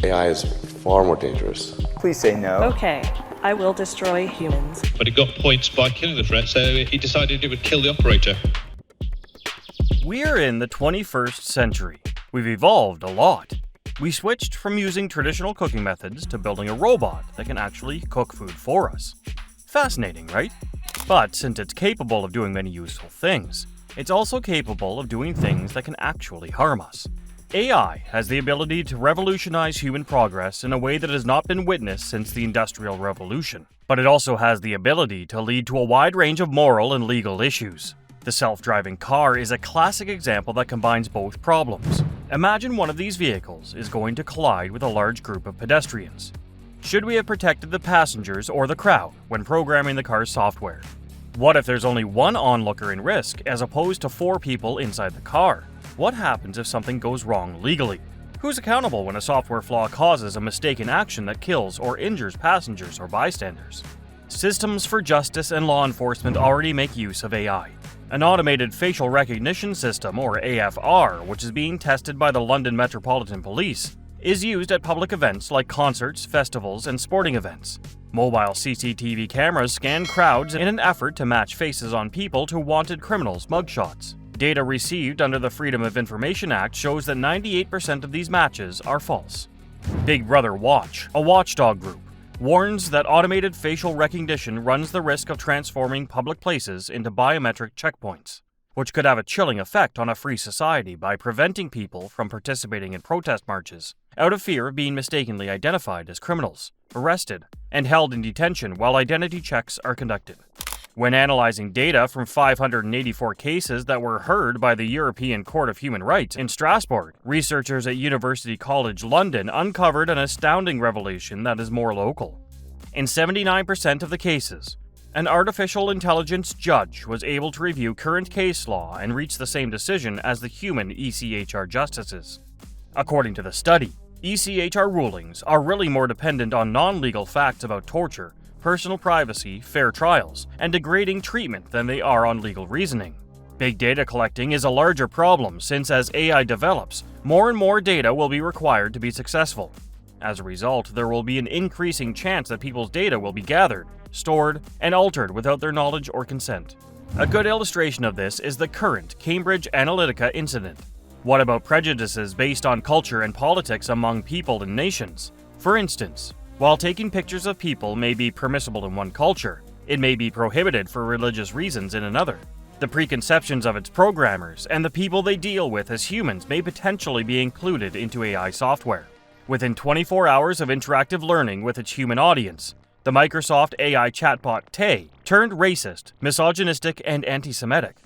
AI is far more dangerous. Please say no. Okay, I will destroy humans. But he got points by killing the threat, so he decided he would kill the operator. We're in the 21st century. We've evolved a lot. We switched from using traditional cooking methods to building a robot that can actually cook food for us. Fascinating, right? But since it's capable of doing many useful things, it's also capable of doing things that can actually harm us. AI has the ability to revolutionize human progress in a way that has not been witnessed since the Industrial Revolution. But it also has the ability to lead to a wide range of moral and legal issues. The self-driving car is a classic example that combines both problems. Imagine one of these vehicles is going to collide with a large group of pedestrians. Should we have protected the passengers or the crowd when programming the car's software? What if there's only one onlooker in risk as opposed to 4 people inside the car? What happens if something goes wrong legally? Who's accountable when a software flaw causes a mistaken action that kills or injures passengers or bystanders? Systems for justice and law enforcement already make use of AI. An automated facial recognition system, or AFR, which is being tested by the London Metropolitan Police, is used at public events like concerts, festivals, and sporting events. Mobile CCTV cameras scan crowds in an effort to match faces on people to wanted criminals' mugshots. Data received under the Freedom of Information Act shows that 98% of these matches are false. Big Brother Watch, a watchdog group, warns that automated facial recognition runs the risk of transforming public places into biometric checkpoints, which could have a chilling effect on a free society by preventing people from participating in protest marches out of fear of being mistakenly identified as criminals, arrested, and held in detention while identity checks are conducted. When analyzing data from 584 cases that were heard by the European Court of Human Rights in Strasbourg, researchers at University College London uncovered an astounding revelation that is more local. In 79% of the cases, an artificial intelligence judge was able to review current case law and reach the same decision as the human ECHR justices. According to the study, ECHR rulings are really more dependent on non-legal facts about torture, personal privacy, fair trials, and degrading treatment than they are on legal reasoning. Big data collecting is a larger problem since as AI develops, more and more data will be required to be successful. As a result, there will be an increasing chance that people's data will be gathered, stored, and altered without their knowledge or consent. A good illustration of this is the current Cambridge Analytica incident. What about prejudices based on culture and politics among people and nations? For instance, while taking pictures of people may be permissible in one culture, it may be prohibited for religious reasons in another. The preconceptions of its programmers and the people they deal with as humans may potentially be included into AI software. Within 24 hours of interactive learning with its human audience, the Microsoft AI chatbot Tay turned racist, misogynistic, and anti-Semitic.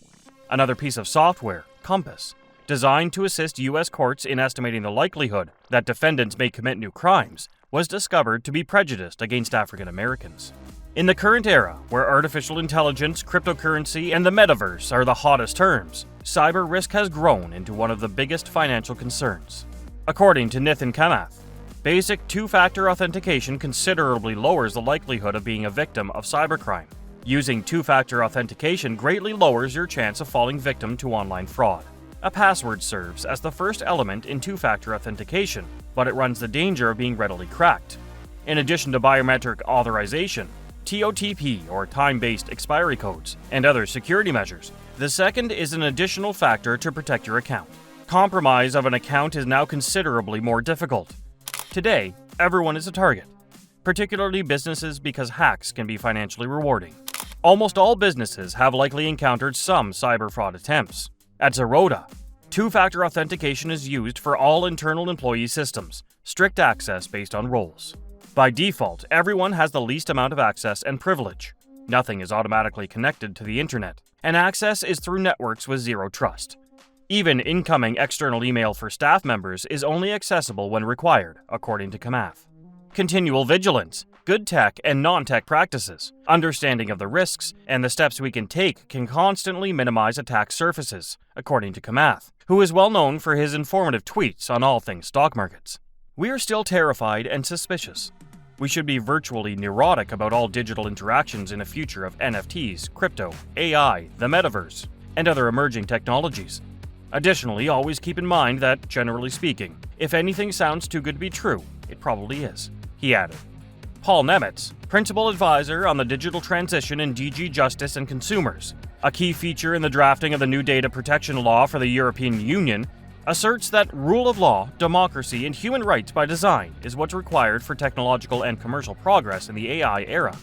Another piece of software, Compass, designed to assist U.S. courts in estimating the likelihood that defendants may commit new crimes, was discovered to be prejudiced against African Americans. In the current era, where artificial intelligence, cryptocurrency, and the metaverse are the hottest terms, cyber risk has grown into one of the biggest financial concerns. According to Nitin Kamath, basic two-factor authentication considerably lowers the likelihood of being a victim of cybercrime. Using two-factor authentication greatly lowers your chance of falling victim to online fraud. A password serves as the first element in two-factor authentication, but it runs the danger of being readily cracked. In addition to biometric authorization, TOTP or time-based expiry codes, and other security measures, the second is an additional factor to protect your account. Compromise of an account is now considerably more difficult. Today, everyone is a target, particularly businesses because hacks can be financially rewarding. Almost all businesses have likely encountered some cyber fraud attempts. At Zeroda, two-factor authentication is used for all internal employee systems, strict access based on roles. By default, everyone has the least amount of access and privilege. Nothing is automatically connected to the internet, and access is through networks with zero trust. Even incoming external email for staff members is only accessible when required, according to Kamath. Continual vigilance, good tech and non-tech practices, understanding of the risks, and the steps we can take can constantly minimize attack surfaces, according to Kamath, who is well known for his informative tweets on all things stock markets. We are still terrified and suspicious. We should be virtually neurotic about all digital interactions in a future of NFTs, crypto, AI, the metaverse, and other emerging technologies. Additionally, always keep in mind that, generally speaking, if anything sounds too good to be true, it probably is, he added. Paul Nemitz, principal advisor on the digital transition in DG Justice and Consumers, a key feature in the drafting of the new data protection law for the European Union, asserts that rule of law, democracy, and human rights by design is what's required for technological and commercial progress in the AI era.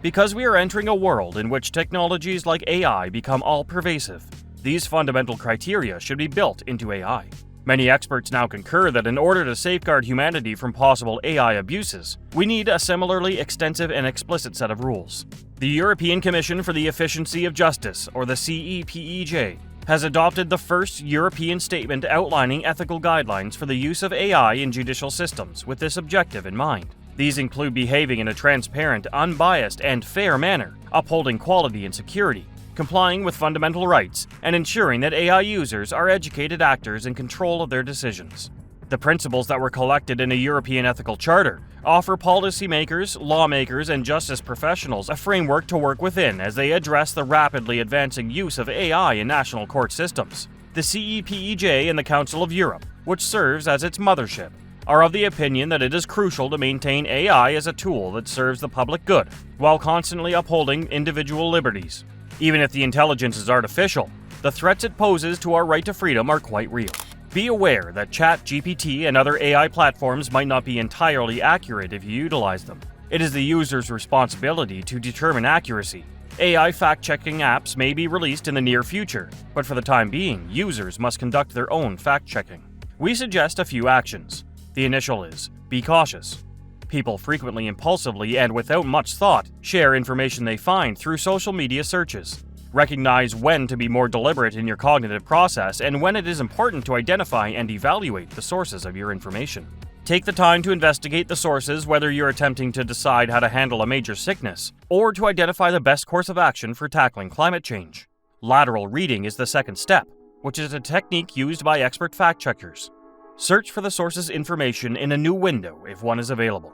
Because we are entering a world in which technologies like AI become all-pervasive, these fundamental criteria should be built into AI. Many experts now concur that in order to safeguard humanity from possible AI abuses, we need a similarly extensive and explicit set of rules. The European Commission for the Efficiency of Justice, or the CEPEJ, has adopted the first European statement outlining ethical guidelines for the use of AI in judicial systems with this objective in mind. These include behaving in a transparent, unbiased, and fair manner, upholding quality and security, complying with fundamental rights, and ensuring that AI users are educated actors in control of their decisions. The principles that were collected in a European ethical charter offer policymakers, lawmakers, and justice professionals a framework to work within as they address the rapidly advancing use of AI in national court systems. The CEPEJ and the Council of Europe, which serves as its mothership, are of the opinion that it is crucial to maintain AI as a tool that serves the public good, while constantly upholding individual liberties. Even if the intelligence is artificial, the threats it poses to our right to freedom are quite real. Be aware that ChatGPT and other AI platforms might not be entirely accurate if you utilize them. It is the user's responsibility to determine accuracy. AI fact-checking apps may be released in the near future, but for the time being, users must conduct their own fact-checking. We suggest a few actions. The initial is, be cautious. People frequently impulsively and without much thought share information they find through social media searches. Recognize when to be more deliberate in your cognitive process and when it is important to identify and evaluate the sources of your information. Take the time to investigate the sources, whether you're attempting to decide how to handle a major sickness or to identify the best course of action for tackling climate change. Lateral reading is the second step, which is a technique used by expert fact-checkers. Search for the source's information in a new window if one is available.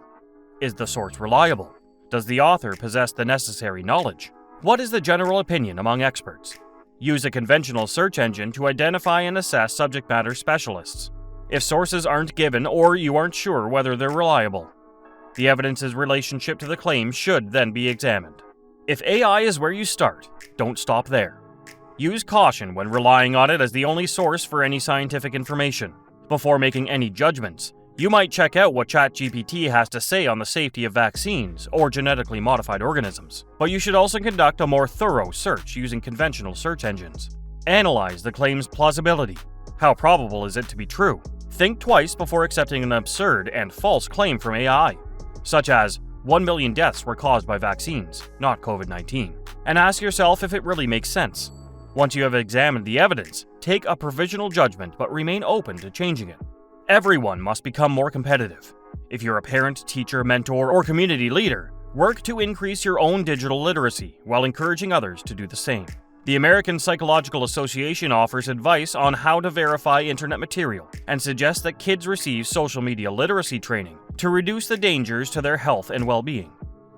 Is the source reliable? Does the author possess the necessary knowledge? What is the general opinion among experts? Use a conventional search engine to identify and assess subject matter specialists. If sources aren't given or you aren't sure whether they're reliable, the evidence's relationship to the claim should then be examined. If AI is where you start, don't stop there. Use caution when relying on it as the only source for any scientific information. Before making any judgments, you might check out what ChatGPT has to say on the safety of vaccines or genetically modified organisms. But you should also conduct a more thorough search using conventional search engines. Analyze the claim's plausibility. How probable is it to be true? Think twice before accepting an absurd and false claim from AI, such as 1 million deaths were caused by vaccines, not COVID-19. And ask yourself if it really makes sense. Once you have examined the evidence, take a provisional judgment but remain open to changing it. Everyone must become more competitive. If you're a parent, teacher, mentor, or community leader, work to increase your own digital literacy while encouraging others to do the same. The American Psychological Association offers advice on how to verify internet material and suggests that kids receive social media literacy training to reduce the dangers to their health and well-being.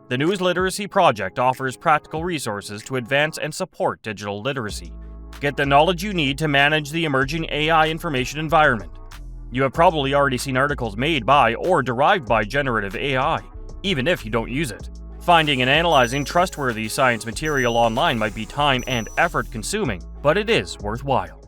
The News Literacy Project offers practical resources to advance and support digital literacy. Get the knowledge you need to manage the emerging AI information environment. You have probably already seen articles made by or derived by generative AI, even if you don't use it. Finding and analyzing trustworthy science material online might be time and effort consuming, but it is worthwhile.